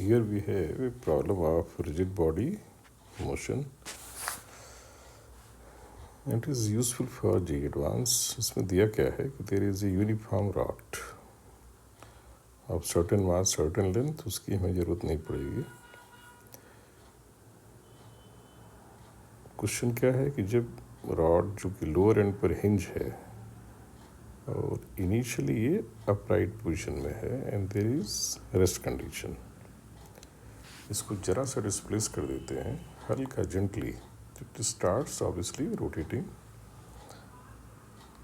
here we have a problem of rigid body motion. It is useful for G advance. इसमें दिया क्या है कि there is a uniform rod of certain mass, certain length, उसकी हमें ज़रूरत नहीं पड़ेगी. क्वेश्चन क्या है कि जब रॉड जो कि लोअर एंड पर हिंज है और इनिशियली ये अपराइट पोजीशन में है and there is rest condition, इसको जरा सा डिस्प्लेस कर देते हैं हल्का gently. It starts obviously rotating.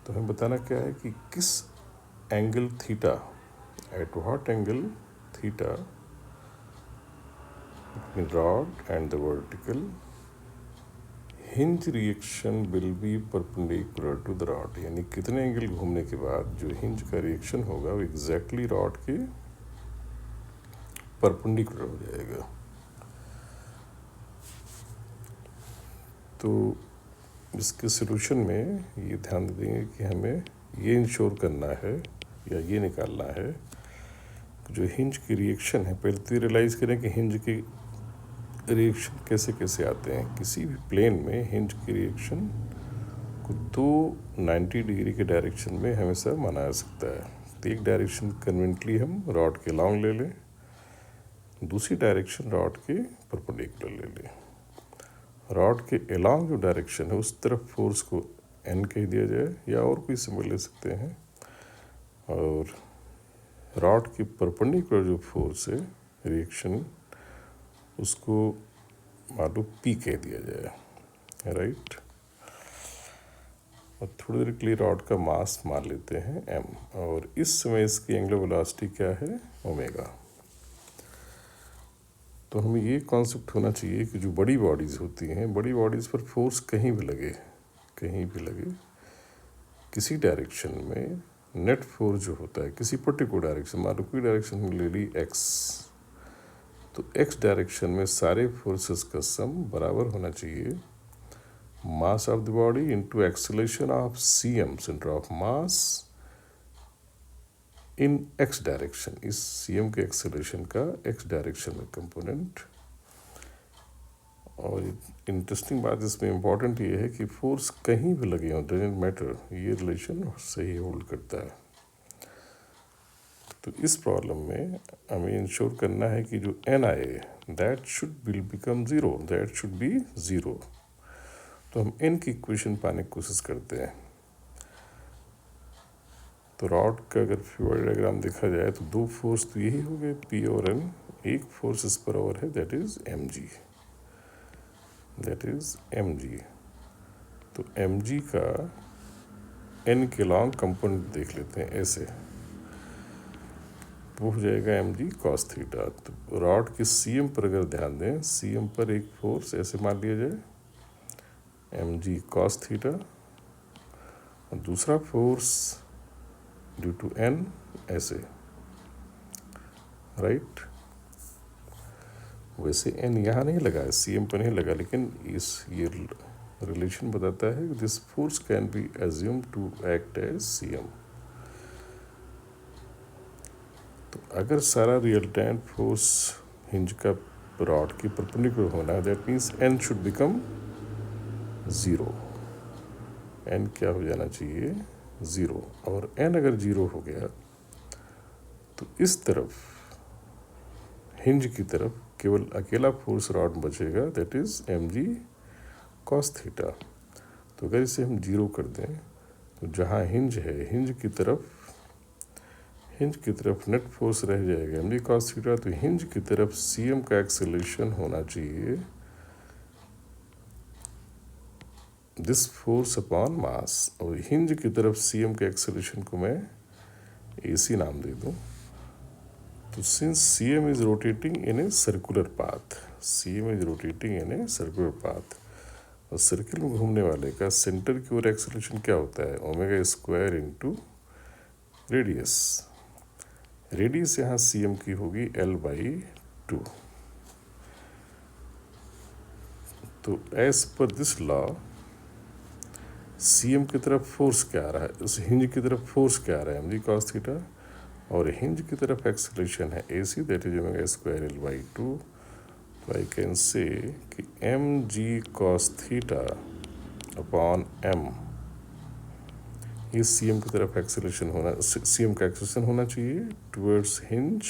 तो हमें बताना क्या है कि किस angle theta, at what angle theta between rod and the vertical hinge reaction will be perpendicular to the rod. यानी कितने एंगल घूमने के बाद जो हिंज का रिएक्शन होगा वो एग्जैक्टली रॉड के परपेंडिकुलर हो जाएगा. तो इसके सोल्यूशन में ये ध्यान देंगे कि हमें ये इंश्योर करना है या ये निकालना है जो हिंज की रिएक्शन है. पहले तो रियलाइज़ करें कि हिंज की रिएक्शन कैसे कैसे आते हैं. किसी भी प्लेन में हिंज की रिएक्शन को 90 डिग्री के डायरेक्शन में हमेशा माना जा सकता है. तो एक डायरेक्शन कन्वेंटली हम रॉड के लॉन्ग ले लें, दूसरी डायरेक्शन रॉड के परपेंडिकुलर ले लें. रॉड के अलॉन्ग जो डायरेक्शन है उस तरफ फोर्स को एन कह दिया जाए या और कोई सिंबल ले सकते हैं, और रॉड के परपेंडिकुलर जो फोर्स है रिएक्शन उसको मान लो पी कह दिया जाए. राइट. और थोड़ी देर के लिए रॉड का मास मान लेते हैं एम, और इस समय इसकी एंगुलर वेलोसिटी क्या है ओमेगा. तो हमें ये कॉन्सेप्ट होना चाहिए कि जो बड़ी बॉडीज़ होती हैं, बड़ी बॉडीज़ पर फोर्स कहीं भी लगे, कहीं भी लगे, किसी डायरेक्शन में नेट फोर्स जो होता है किसी पर्टिकुलर डायरेक्शन, मान लो कोई डायरेक्शन में ले ली एक्स, तो एक्स डायरेक्शन में सारे फोर्सेस का सम बराबर होना चाहिए mass of the body into acceleration of C M, centre of mass, in x direction. इस सी एम के एक्सेलरेशन का एक्स डायरेक्शन में कंपोनेंट. और इंटरेस्टिंग बात इसमें इम्पॉर्टेंट ये है कि फोर्स कहीं भी लगे हो, डजंट मैटर, ये रिलेशन सही होल्ड करता है. तो इस प्रॉब्लम में हमें इंश्योर करना है कि जो एन आए that should will become zero, that should be zero. तो हम एन की इक्वेशन पाने की कोशिश करते हैं. तो रॉड का अगर फ्यूल डायग्राम देखा जाए तो दो फोर्स तो यही हो गए पी और एन. एक फोर्स इस पर और है that is M G, that is M G. तो एम जी का एन के लॉन्ग कंपोनेंट देख लेते हैं ऐसे, वो हो जाएगा एम जी कॉस थीटा. तो रॉड के सी एम पर अगर ध्यान दें, सी एम पर एक फोर्स ऐसे मान लिया जाए एम जी कॉस थीटा, और दूसरा फोर्स ड्यू टू एन ऐसे. राइट. वैसे एन यहाँ नहीं लगा है, सी एम पर नहीं लगा, लेकिन ये रिलेशन बताता है कि this force can be assume to act as C M. तो अगर सारा रिजल्टेंट फोर्स हिंज का रॉड की परपेंडिकुलर होना है, that means N should become zero. N क्या हो जाना चाहिए ज़ीरो. और एन अगर ज़ीरो हो गया तो इस तरफ हिंज की तरफ केवल अकेला फोर्स रॉड बचेगा, that is M G cos theta. तो अगर इसे हम ज़ीरो कर दें तो जहाँ हिंज है हिंज की तरफ नेट फोर्स रह जाएगा एम जी कॉस थीटा. तो हिंज की तरफ सी एम का एक्सेलरेशन होना चाहिए दिस फोर्स अपॉन मास, और हिंज की तरफ सी एम के एक्सेलरेशन को मैं ए सी नाम दे दूँ. तो since C M is rotating in a circular path, C M is rotating in a circular path, और सर्किल में घूमने वाले का सेंटर की ओर एक्सेलरेशन क्या होता है omega square into radius. Radius यहाँ सी एम की होगी L/2. तो as per this law C M की तरफ फोर्स क्या आ रहा है, उस हिंज की तरफ फोर्स क्या आ रहा है एम जी कॉस थीटा, और हिंज की तरफ एक्सेलरेशन है AC, that is omega square L/2। तो आई कैन से कि mg cos theta upon m, ये CM की तरफ एक्सेलरेशन होना, CM का एक्सेलरेशन होना चाहिए टुवर्ड्स हिंज,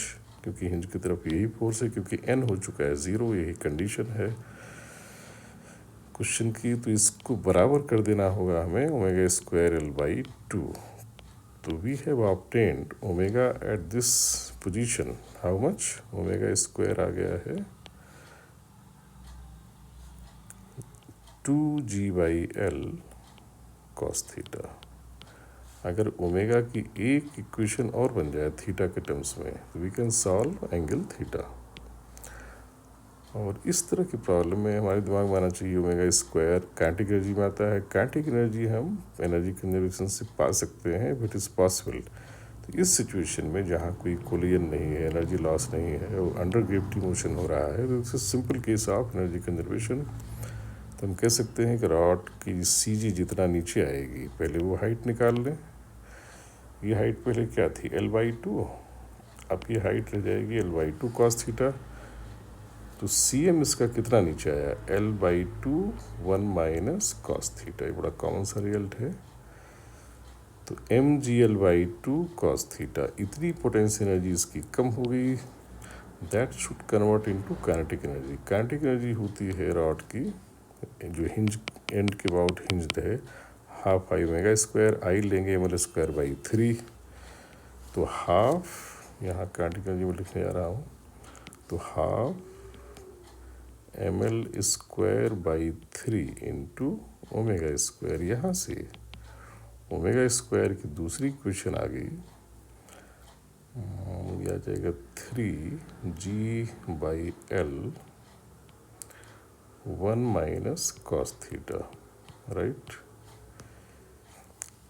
क्योंकि हिंज की तरफ यही फोर्स है, क्योंकि n हो चुका है 0, यही कंडीशन है क्वेश्चन की। तो इसको बराबर कर देना होगा हमें ओमेगा स्क्वायर L/2। तो we have obtained omega at this position, how much, omega square आ गया है 2g/L cos थीटा। अगर ओमेगा की एक इक्वेशन और बन जाए थीटा के टर्म्स में, तो we can solve angle theta. और इस तरह की प्रॉब्लम में हमारे दिमाग में आना चाहिए ओमेगा स्क्वायर काइनेटिक एनर्जी में आता है। काइनेटिक एनर्जी हम एनर्जी कंजर्वेशन से पा सकते हैं इफ इट इज़ पॉसिबल। तो इस सिचुएशन में जहाँ कोई कोलिजन नहीं है, एनर्जी लॉस नहीं है और अंडर ग्रेविटी मोशन हो रहा है, तो it's simple case of energy conservation. तो हम कह सकते हैं कि रॉड की CG जितना नीचे आएगी, पहले वो हाइट निकाल लें। ये हाइट पहले क्या थी, L/2, अब ये हाइट रह जाएगी L/2 cos थीटा। तो CM इसका कितना नीचे आया, L/2 1 माइनस cos थीटा, ये बड़ा कॉमन सा रिजल्ट है। तो mg L/2 cos थीटा, इतनी पोटेंशियल एनर्जी इसकी कम हो गई, that should convert into kinetic energy. Kinetic energy होती है रॉड की जो हिंज एंड के अबाउट हिंज्ड है, हाफ आई ओमेगा स्क्वायर, आई लेंगे ml²/3। तो हाफ, यहाँ काइनेटिक एनर्जी में लिखने जा रहा हूँ, तो half ml²/3 into omega square. यहाँ से ओमेगा स्क्वायर की दूसरी इक्वेशन आ गई, ये आ जाएगा 3g/L 1 minus cos theta, right.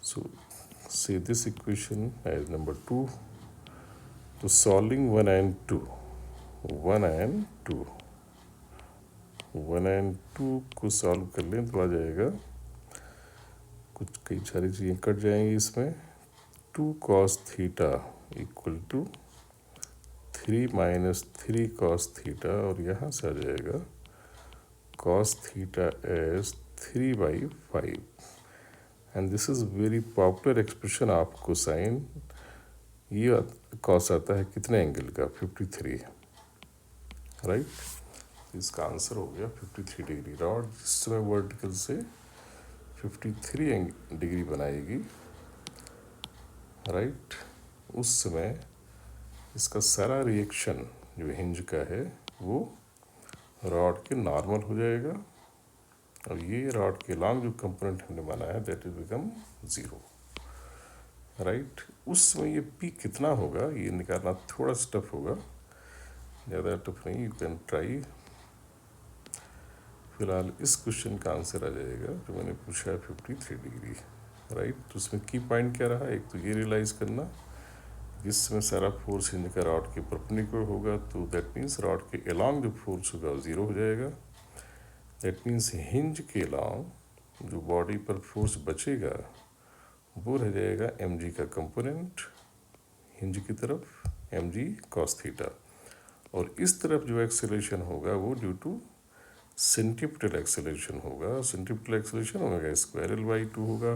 So say this equation as number 2. तो solving 1 and 2 को सॉल्व कर लें तो आ जाएगा, कुछ कई सारी चीज़ें कट जाएंगी इसमें। 2 cos थीटा इक्वल टू 3 माइनस 3 cos थीटा, और यहाँ से आ जाएगा cos theta as 3/5। And this is very popular expression of cosine. ये कॉस आता है कितने एंगल का, 53, राइट। इसका आंसर हो गया 53 डिग्री। रॉड जिस समय वर्टिकल से 53 डिग्री बनाएगी, राइट, उस समय इसका सारा रिएक्शन जो हिंज का है वो रॉड के नॉर्मल हो जाएगा, और ये रॉड के लॉन्ग जो कंपोनेंट हमने बनाया है दैट विल बिकम 0, राइट। उस समय ये P कितना होगा ये निकालना थोड़ा सा टफ होगा, ज़्यादा टफ नहीं, यू कैन ट्राई। फिलहाल इस क्वेश्चन का आंसर आ जाएगा जो मैंने पूछा है 53 डिग्री, राइट। तो उसमें की पॉइंट क्या रहा, एक तो ये रियलाइज़ करना जिसमें सारा फोर्स हिंज का रॉड के परपेंडिकुलर होगा, तो दैट मीन्स रॉड के अलोंग जो फोर्स होगा वो 0 हो जाएगा। दैट मीन्स हिंज के अलोंग जो बॉडी पर फोर्स बचेगा वो रह जाएगा mg का कंपोनेंट हिंज की तरफ, mg cos थीटा, और इस तरफ जो एक्सेलरेशन होगा वो ड्यू टू सेंट्रीपिटल एक्सेलरेशन होगा। Centripetal acceleration omega square L/2 होगा।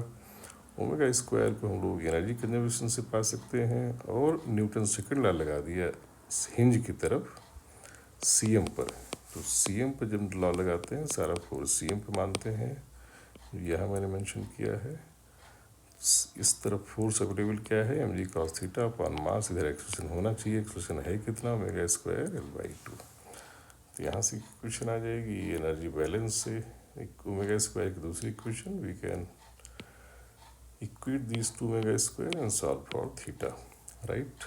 ओमेगा स्क्वायर को हम लोग एनर्जी कंजर्वेशन से पा सकते हैं, और न्यूटन सेकंड लॉ लगा दिया हिंज की तरफ CM पर। तो CM पर जब लॉ लगाते हैं सारा फोर्स CM पर मानते हैं, यह मैंने मेंशन किया है। इस तरफ फोर्स अवेलेबल क्या है, mg cos theta upon mass, इधर एक्सप्रेशन होना चाहिए, एक्सप्रेशन है कितना, ओमेगा स्क्वायर L/2। तो यहाँ से इक्वेशन आ जाएगी एनर्जी बैलेंस से, ओमेगा स्क्वायर की दूसरी equation, we can equate these to omega square and solve for theta, right.